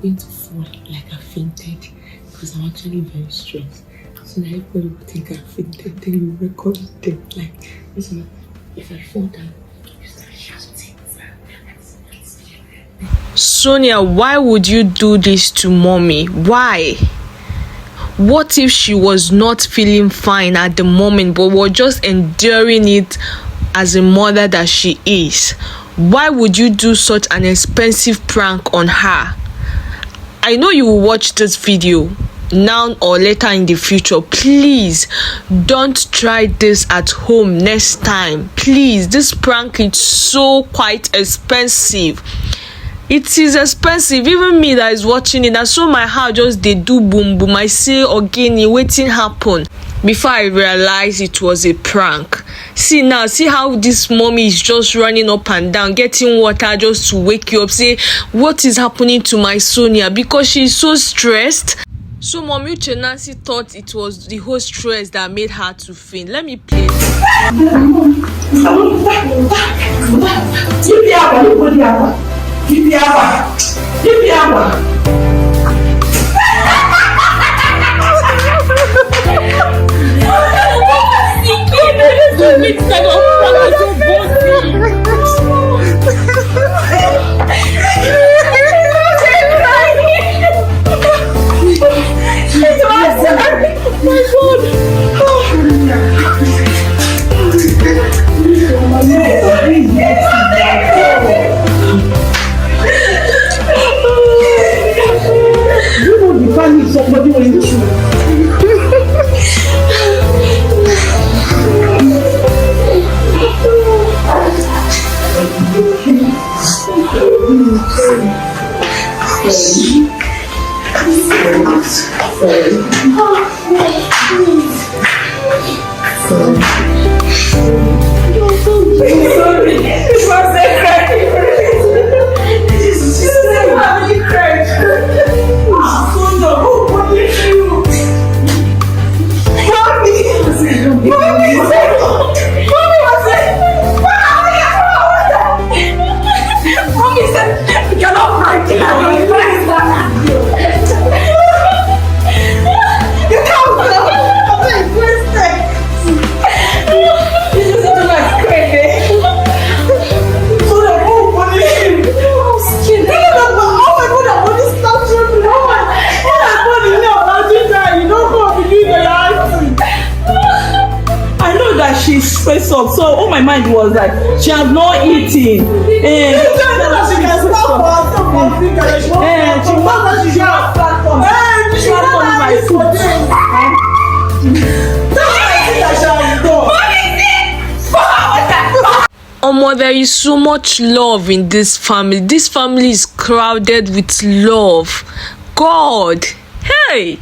going to fall like I fainted because I'm actually very stressed. So now everybody will think I fainted, then you record them like this. If I fall down, you start shouting. Sonia, why would you do this to mommy? Why? What if she was not feeling fine at the moment but was just enduring it as a mother that she is? Why would you do such an expensive prank on her? I know you will watch this video now or later in the future. Please don't try this at home next time. Please, this prank is so quite expensive. It is expensive. Even me that is watching it, I saw my heart just they do boom boom. I say again, waiting happen before I realized it was a prank. See now, see how this mommy is just running up and down, getting water just to wake you up. Say, what is happening to my Sonia? Because she's so stressed. So Mommy Uche Nancy thought it was the whole stress that made her to faint. Let me play it. Give me hour. Somebody will use you. She's face up, so all my mind was like she has not eaten. She can stop she wants to share platform. She wants to my food. There is so much love in this family. This family is crowded with love. God, hey.